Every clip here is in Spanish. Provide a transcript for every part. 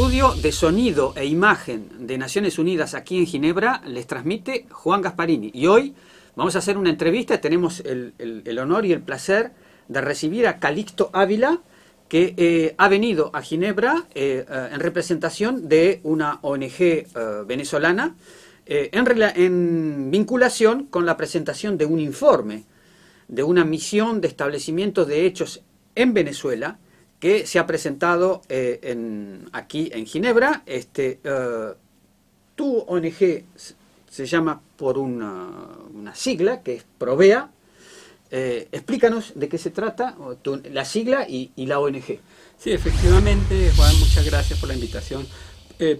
estudio de sonido e imagen de Naciones Unidas aquí en Ginebra les transmite Juan Gasparini. Y hoy vamos a hacer una entrevista. Tenemos el honor y el placer de recibir a Calixto Ávila, que ha venido a Ginebra en representación de una ONG venezolana en vinculación con la presentación de un informe de una misión de establecimiento de hechos en Venezuela que se ha presentado aquí en Ginebra. Tu ONG se llama por una sigla que es Provea. Explícanos de qué se trata, la sigla y la ONG. Sí, efectivamente, Juan, muchas gracias por la invitación.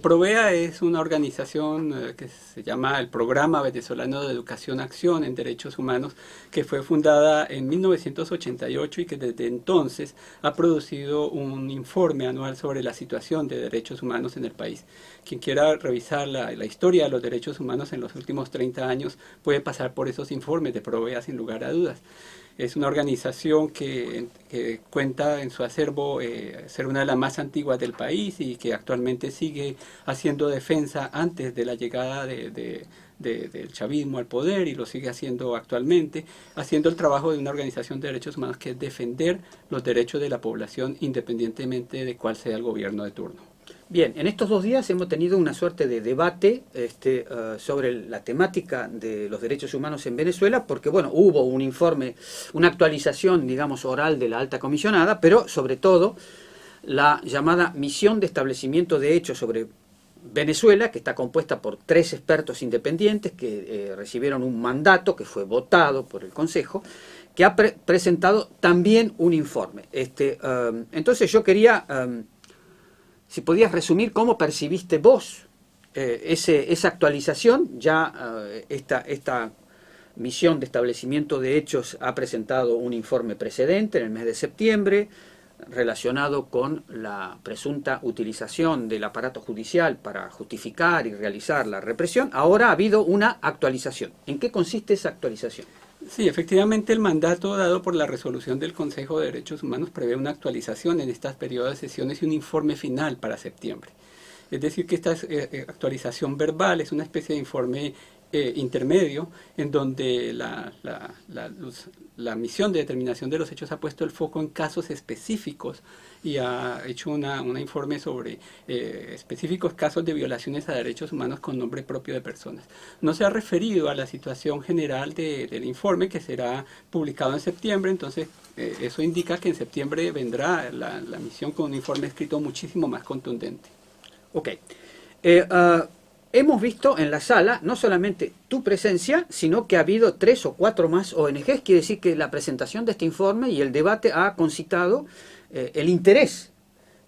Provea es una organización que se llama el Programa Venezolano de Educación Acción en Derechos Humanos, que fue fundada en 1988 y que desde entonces ha producido un informe anual sobre la situación de derechos humanos en el país. Quien quiera revisar la historia de los derechos humanos en los últimos 30 años puede pasar por esos informes de Provea sin lugar a dudas. Es una organización que cuenta en su acervo ser una de las más antiguas del país y que actualmente sigue haciendo defensa antes de la llegada del chavismo al poder, y lo sigue haciendo actualmente, haciendo el trabajo de una organización de derechos humanos que es defender los derechos de la población independientemente de cuál sea el gobierno de turno. Bien, en estos 2 días hemos tenido una suerte de debate sobre la temática de los derechos humanos en Venezuela, porque bueno, hubo un informe, una actualización, digamos, oral de la alta comisionada, pero sobre todo la llamada Misión de Establecimiento de Hechos sobre Venezuela, que está compuesta por 3 expertos independientes que recibieron un mandato que fue votado por el Consejo, que ha presentado también un informe. Entonces yo quería... si podías resumir cómo percibiste vos esa actualización. Ya esta misión de establecimiento de hechos ha presentado un informe precedente en el mes de septiembre relacionado con la presunta utilización del aparato judicial para justificar y realizar la represión. Ahora ha habido una actualización. ¿En qué consiste esa actualización? Sí, efectivamente el mandato dado por la resolución del Consejo de Derechos Humanos prevé una actualización en estas periodos de sesiones y un informe final para septiembre. Es decir, que esta actualización verbal es una especie de informe intermedio en donde la misión de determinación de los hechos ha puesto el foco en casos específicos y ha hecho un informe sobre específicos casos de violaciones a derechos humanos con nombre propio de personas. No se ha referido a la situación general del informe, que será publicado en septiembre. Entonces eso indica que en septiembre vendrá la misión con un informe escrito muchísimo más contundente. Ok. Hemos visto en la sala no solamente tu presencia, sino que ha habido 3 o 4 más ONGs. Quiere decir que la presentación de este informe y el debate ha concitado el interés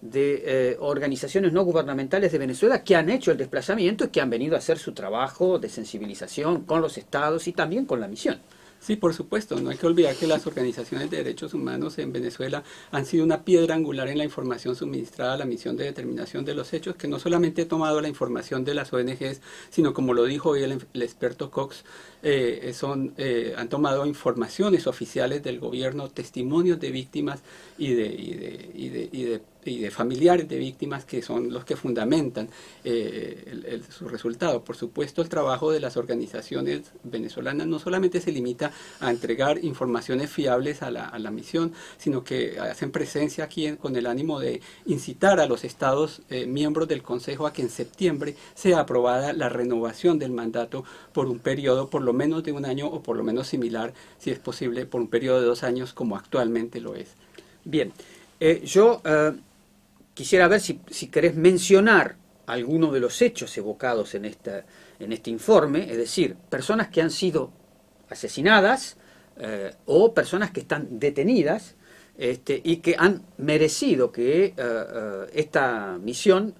de organizaciones no gubernamentales de Venezuela que han hecho el desplazamiento y que han venido a hacer su trabajo de sensibilización con los estados y también con la misión. Sí, por supuesto. No hay que olvidar que las organizaciones de derechos humanos en Venezuela han sido una piedra angular en la información suministrada a la misión de determinación de los hechos, que no solamente ha tomado la información de las ONGs, sino, como lo dijo hoy el experto Cox, han tomado informaciones oficiales del gobierno, testimonios de víctimas y de familiares de víctimas, que son los que fundamentan su resultado. Por supuesto, el trabajo de las organizaciones venezolanas no solamente se limita a entregar informaciones fiables a la misión, sino que hacen presencia aquí con el ánimo de incitar a los estados miembros del Consejo a que en septiembre sea aprobada la renovación del mandato por un periodo por lo menos de 1 año, o por lo menos similar, si es posible, por un periodo de 2 años, como actualmente lo es. Bien, yo quisiera ver si querés mencionar alguno de los hechos evocados en este informe, es decir, personas que han sido asesinadas o personas que están detenidas y que han merecido que esta misión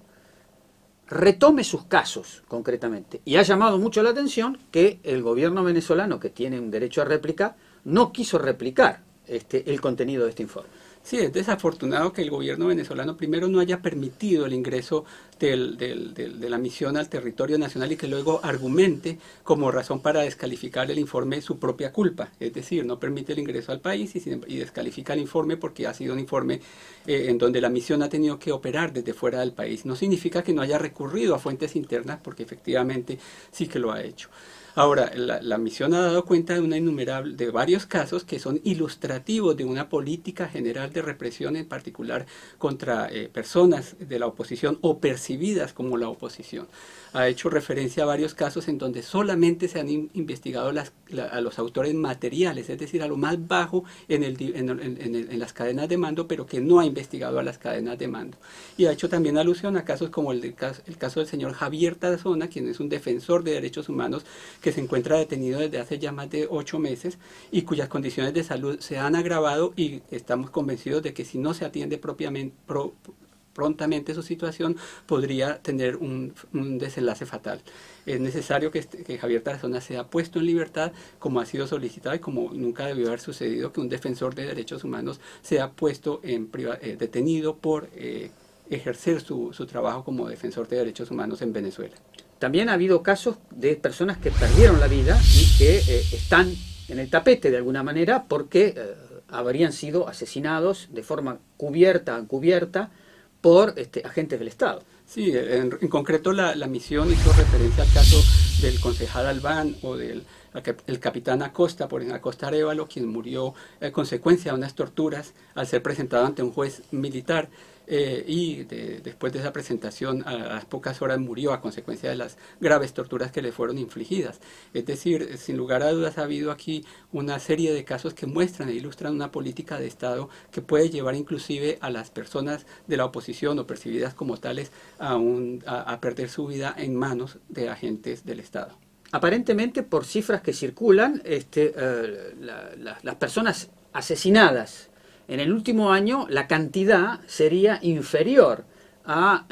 retome sus casos concretamente. Y ha llamado mucho la atención que el gobierno venezolano, que tiene un derecho a réplica, no quiso replicar el contenido de este informe. Sí, es desafortunado que el gobierno venezolano primero no haya permitido el ingreso de la misión al territorio nacional y que luego argumente como razón para descalificar el informe su propia culpa. Es decir, no permite el ingreso al país y descalifica el informe porque ha sido un informe en donde la misión ha tenido que operar desde fuera del país. No significa que no haya recurrido a fuentes internas porque efectivamente sí que lo ha hecho. Ahora, la misión ha dado cuenta de varios casos que son ilustrativos de una política general de represión, en particular contra personas de la oposición o percibidas como la oposición. Ha hecho referencia a varios casos en donde solamente se han investigado a los autores materiales, es decir, a lo más bajo en las cadenas de mando, pero que no ha investigado a las cadenas de mando. Y ha hecho también alusión a casos como el caso del señor Javier Tarazona, quien es un defensor de derechos humanos que se encuentra detenido desde hace ya más de 8 meses y cuyas condiciones de salud se han agravado, y estamos convencidos de que si no se atiende prontamente su situación, podría tener un desenlace fatal. Es necesario que Javier Tarazona sea puesto en libertad, como ha sido solicitado y como nunca debió haber sucedido que un defensor de derechos humanos sea puesto detenido por ejercer su trabajo como defensor de derechos humanos en Venezuela. También ha habido casos de personas que perdieron la vida y que están en el tapete de alguna manera porque habrían sido asesinados de forma cubierta, encubierta, por agentes del Estado. Sí, en concreto la misión hizo referencia al caso del concejal Albán o del capitán Acosta, por ejemplo, Acosta Arévalo, quien murió a consecuencia de unas torturas al ser presentado ante un juez militar. Después de esa presentación, a las pocas horas murió a consecuencia de las graves torturas que le fueron infligidas. Es decir, sin lugar a dudas ha habido aquí una serie de casos que muestran e ilustran una política de Estado que puede llevar inclusive a las personas de la oposición o percibidas como tales a perder su vida en manos de agentes del Estado. Aparentemente, por cifras que circulan, las personas asesinadas en el último año, la cantidad sería inferior a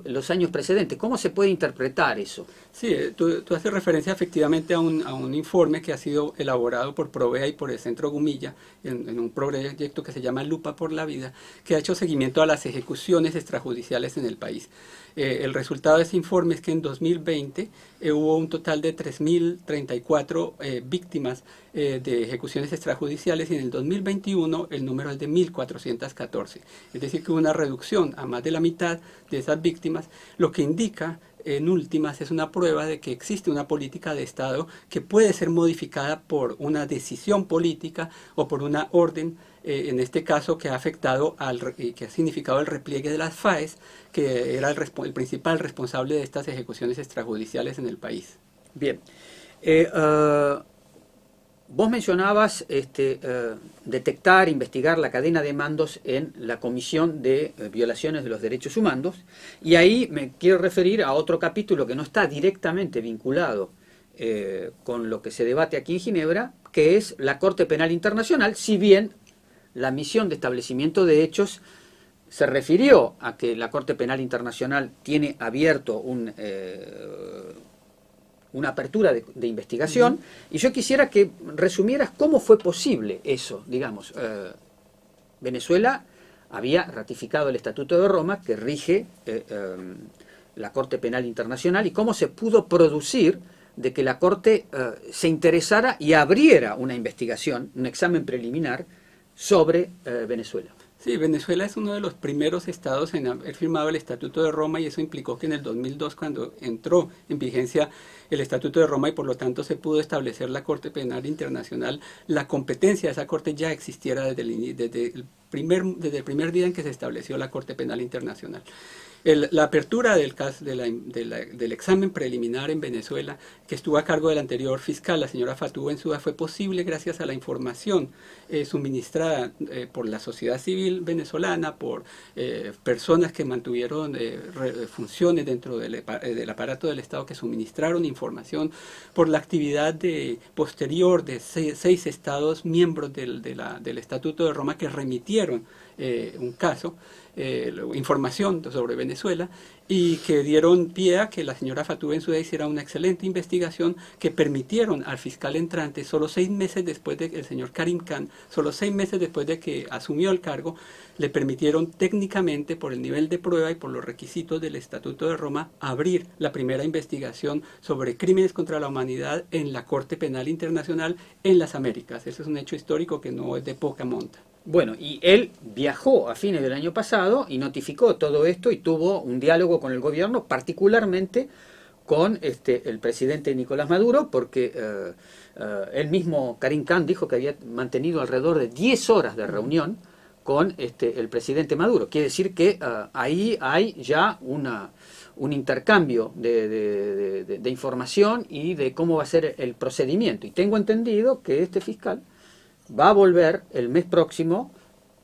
los años precedentes. ¿Cómo se puede interpretar eso? Sí, tú haces referencia efectivamente a un informe que ha sido elaborado por Provea y por el Centro Gumilla en un proyecto que se llama Lupa por la Vida, que ha hecho seguimiento a las ejecuciones extrajudiciales en el país. El resultado de ese informe es que en 2020 hubo un total de 3.034 víctimas de ejecuciones extrajudiciales, y en el 2021 el número es de 1.414. Es decir, que hubo una reducción a más de la mitad de esas víctimas, lo que indica en últimas es una prueba de que existe una política de Estado que puede ser modificada por una decisión política o por una orden, en este caso que ha afectado que ha significado el repliegue de las FAES, que era el principal responsable de estas ejecuciones extrajudiciales en el país. Bien. Vos mencionabas detectar, investigar la cadena de mandos en la Comisión de Violaciones de los Derechos Humanos, y ahí me quiero referir a otro capítulo que no está directamente vinculado con lo que se debate aquí en Ginebra, que es la Corte Penal Internacional, si bien la misión de establecimiento de hechos se refirió a que la Corte Penal Internacional tiene abierto una apertura de investigación, y yo quisiera que resumieras cómo fue posible eso, digamos. Venezuela había ratificado el Estatuto de Roma que rige la Corte Penal Internacional, y cómo se pudo producir de que la Corte se interesara y abriera una investigación, un examen preliminar sobre Venezuela. Sí, Venezuela es uno de los primeros estados en haber firmado el Estatuto de Roma, y eso implicó que en el 2002, cuando entró en vigencia el Estatuto de Roma y por lo tanto se pudo establecer la Corte Penal Internacional, la competencia de esa Corte ya existiera desde el primer día en que se estableció la Corte Penal Internacional. La apertura del caso del examen preliminar en Venezuela, que estuvo a cargo del anterior fiscal, la señora Fatou Bensouda, fue posible gracias a la información suministrada por la sociedad civil venezolana, por personas que mantuvieron funciones dentro del aparato del Estado, que suministraron información, por la actividad posterior de seis estados miembros del Estatuto de Roma que remitieron un caso, información sobre Venezuela, Venezuela y que dieron pie a que la señora Fatou Bensouda hiciera una excelente investigación que permitieron al fiscal entrante, solo 6 meses después de que el señor Karim Khan, solo 6 meses después de que asumió el cargo, le permitieron técnicamente, por el nivel de prueba y por los requisitos del Estatuto de Roma, abrir la primera investigación sobre crímenes contra la humanidad en la Corte Penal Internacional en las Américas. Ese es un hecho histórico que no es de poca monta. Bueno, y él viajó a fines del año pasado y notificó todo esto y tuvo un diálogo con el gobierno, particularmente con el presidente Nicolás Maduro, porque él mismo, Karim Khan, dijo que había mantenido alrededor de 10 horas de reunión con el presidente Maduro. Quiere decir que ahí hay ya un intercambio de información y de cómo va a ser el procedimiento. Y tengo entendido que este fiscal va a volver el mes próximo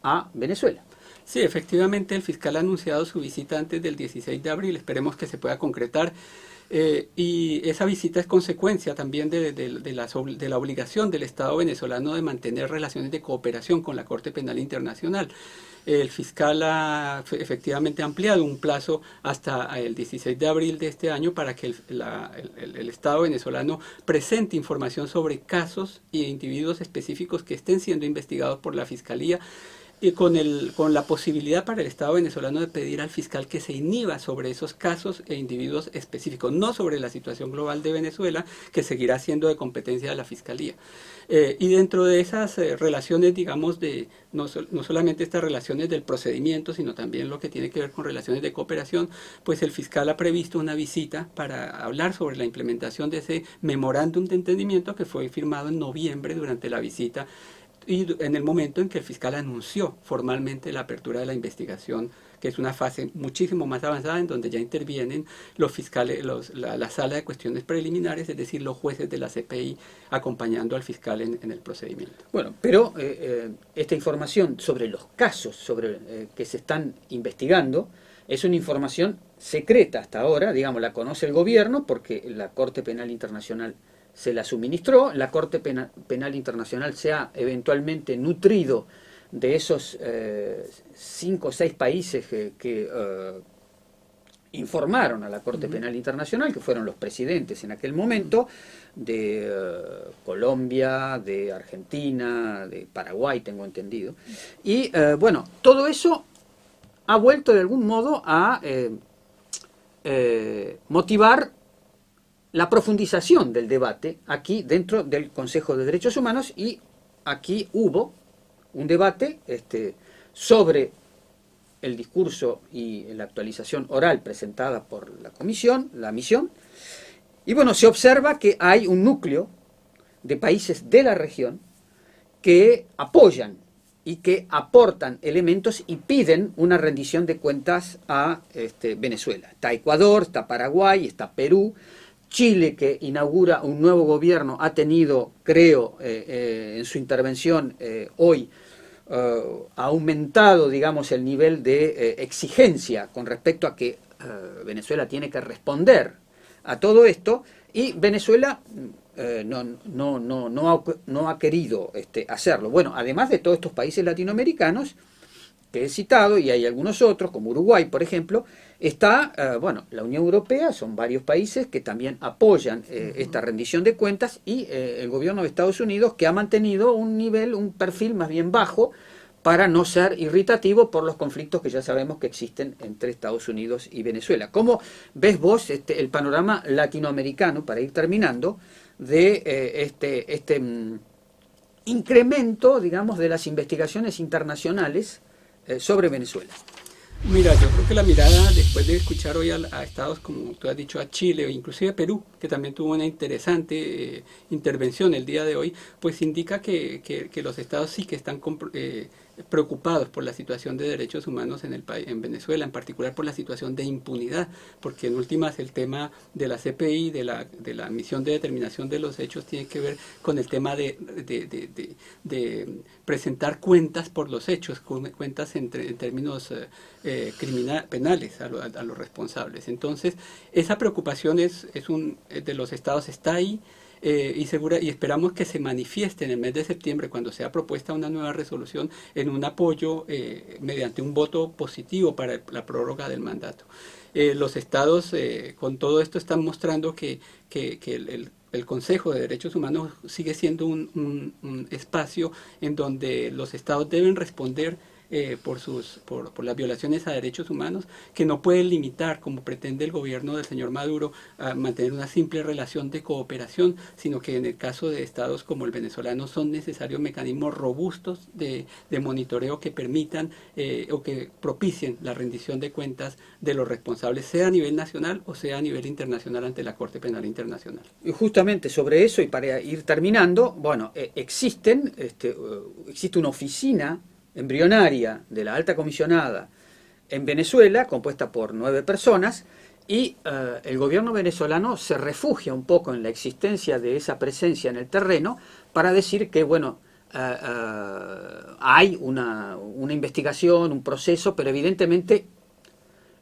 a Venezuela. Sí, efectivamente el fiscal ha anunciado su visita antes del 16 de abril, esperemos que se pueda concretar. Y esa visita es consecuencia también de la obligación del Estado venezolano de mantener relaciones de cooperación con la Corte Penal Internacional. El fiscal ha efectivamente ampliado un plazo hasta el 16 de abril de este año para que el Estado venezolano presente información sobre casos e individuos específicos que estén siendo investigados por la Fiscalía, y con la posibilidad para el Estado venezolano de pedir al fiscal que se inhiba sobre esos casos e individuos específicos, no sobre la situación global de Venezuela, que seguirá siendo de competencia de la Fiscalía. Y dentro de esas relaciones, digamos, no solamente estas relaciones del procedimiento, sino también lo que tiene que ver con relaciones de cooperación, pues el fiscal ha previsto una visita para hablar sobre la implementación de ese memorándum de entendimiento que fue firmado en noviembre durante la visita, y en el momento en que el fiscal anunció formalmente la apertura de la investigación, que es una fase muchísimo más avanzada en donde ya intervienen los fiscales, la sala de cuestiones preliminares, es decir, los jueces de la CPI acompañando al fiscal en el procedimiento. Bueno, pero esta información sobre los casos que se están investigando es una información secreta hasta ahora, digamos, la conoce el gobierno porque la Corte Penal Internacional se la suministró. La Corte Penal Internacional se ha eventualmente nutrido de esos 5 o 6 países que informaron a la Corte Penal Internacional, que fueron los presidentes en aquel momento, de Colombia, de Argentina, de Paraguay, tengo entendido. Y bueno, todo eso ha vuelto de algún modo a motivar la profundización del debate aquí dentro del Consejo de Derechos Humanos, y aquí hubo un debate sobre el discurso y la actualización oral presentada por la misión, y bueno, se observa que hay un núcleo de países de la región que apoyan y que aportan elementos y piden una rendición de cuentas a Venezuela. Está Ecuador, está Paraguay, está Perú. Chile, que inaugura un nuevo gobierno, ha tenido, creo, en su intervención hoy, ha aumentado, digamos, el nivel de exigencia con respecto a que Venezuela tiene que responder a todo esto, y Venezuela no ha querido hacerlo. Bueno, además de todos estos países latinoamericanos que he citado, y hay algunos otros, como Uruguay, por ejemplo, está, la Unión Europea, son varios países que también apoyan esta rendición de cuentas, y el gobierno de Estados Unidos, que ha mantenido un perfil más bien bajo, para no ser irritativo por los conflictos que ya sabemos que existen entre Estados Unidos y Venezuela. ¿Cómo ves vos el panorama latinoamericano, para ir terminando, de incremento, digamos, de las investigaciones internacionales sobre Venezuela? Mira, yo creo que la mirada, después de escuchar hoy a estados como tú has dicho, a Chile o inclusive a Perú, que también tuvo una interesante intervención el día de hoy, pues indica que los estados sí que están preocupados por la situación de derechos humanos en Venezuela, en particular por la situación de impunidad, porque en últimas el tema de la CPI, de la misión de determinación de los hechos, tiene que ver con el tema de presentar cuentas por los hechos, cuentas en términos penales a los responsables. Entonces, esa preocupación de los estados está ahí. y esperamos que se manifieste en el mes de septiembre, cuando sea propuesta una nueva resolución, en un apoyo mediante un voto positivo para la prórroga del mandato. Los estados con todo esto están mostrando que el Consejo de Derechos Humanos sigue siendo un espacio en donde los estados deben responder por las violaciones a derechos humanos, que no pueden limitar, como pretende el gobierno del señor Maduro, a mantener una simple relación de cooperación, sino que en el caso de estados como el venezolano son necesarios mecanismos robustos de monitoreo que permitan o que propicien la rendición de cuentas de los responsables, sea a nivel nacional o sea a nivel internacional ante la Corte Penal Internacional. Y justamente sobre eso, y para ir terminando, bueno, existe una oficina embrionaria de la alta comisionada en Venezuela, compuesta por 9 personas, y el gobierno venezolano se refugia un poco en la existencia de esa presencia en el terreno para decir que, bueno, hay una investigación, un proceso, pero evidentemente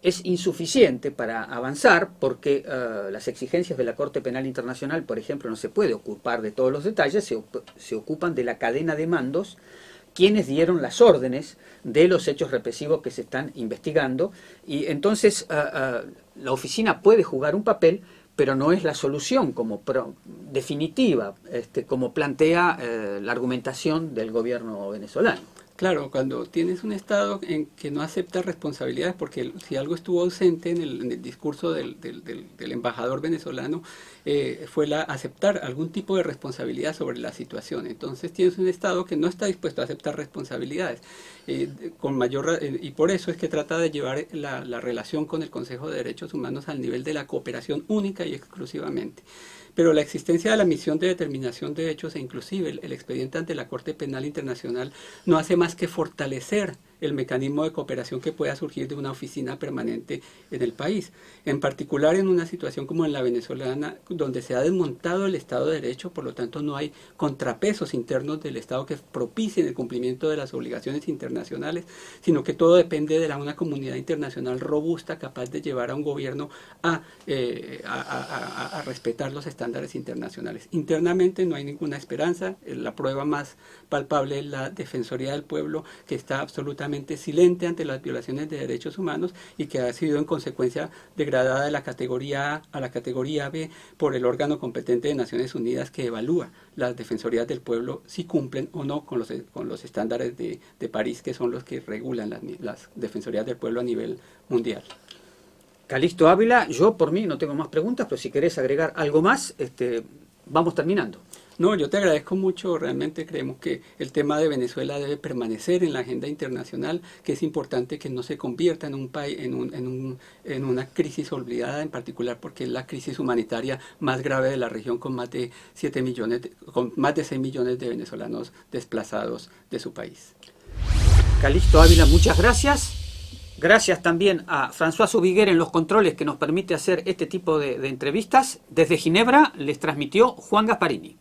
es insuficiente para avanzar porque las exigencias de la Corte Penal Internacional, por ejemplo, no se puede ocupar de todos los detalles, se ocupan de la cadena de mandos, quienes dieron las órdenes de los hechos represivos que se están investigando, y entonces la oficina puede jugar un papel, pero no es la solución como definitiva, como plantea la argumentación del gobierno venezolano. Claro, cuando tienes un Estado en que no acepta responsabilidades, porque si algo estuvo ausente en el discurso del embajador venezolano, fue aceptar algún tipo de responsabilidad sobre la situación. Entonces tienes un Estado que no está dispuesto a aceptar responsabilidades, y por eso es que trata de llevar la relación con el Consejo de Derechos Humanos al nivel de la cooperación única y exclusivamente. Pero la existencia de la misión de determinación de hechos e inclusive el expediente ante la Corte Penal Internacional no hace más que fortalecer el mecanismo de cooperación que pueda surgir de una oficina permanente en el país. En particular en una situación como en la venezolana, donde se ha desmontado el Estado de Derecho, por lo tanto no hay contrapesos internos del Estado que propicien el cumplimiento de las obligaciones internacionales, sino que todo depende de una comunidad internacional robusta, capaz de llevar a un gobierno a respetar los estándares internacionales. Internamente no hay ninguna esperanza. La prueba más palpable es la Defensoría del Pueblo, que está absolutamente silente ante las violaciones de derechos humanos y que ha sido en consecuencia degradada de la categoría A a la categoría B por el órgano competente de Naciones Unidas que evalúa las defensorías del pueblo si cumplen o no con los estándares de París, que son los que regulan las defensorías del pueblo a nivel mundial. Calixto Ávila, yo por mí no tengo más preguntas, pero si querés agregar algo más, vamos terminando. No, yo te agradezco mucho. Realmente creemos que el tema de Venezuela debe permanecer en la agenda internacional, que es importante que no se convierta en un país, en una crisis olvidada, en particular porque es la crisis humanitaria más grave de la región, con más de 6 millones de venezolanos desplazados de su país. Calixto Ávila, muchas gracias. Gracias también a François Subiguer en los controles, que nos permite hacer este tipo de entrevistas. Desde Ginebra les transmitió Juan Gasparini.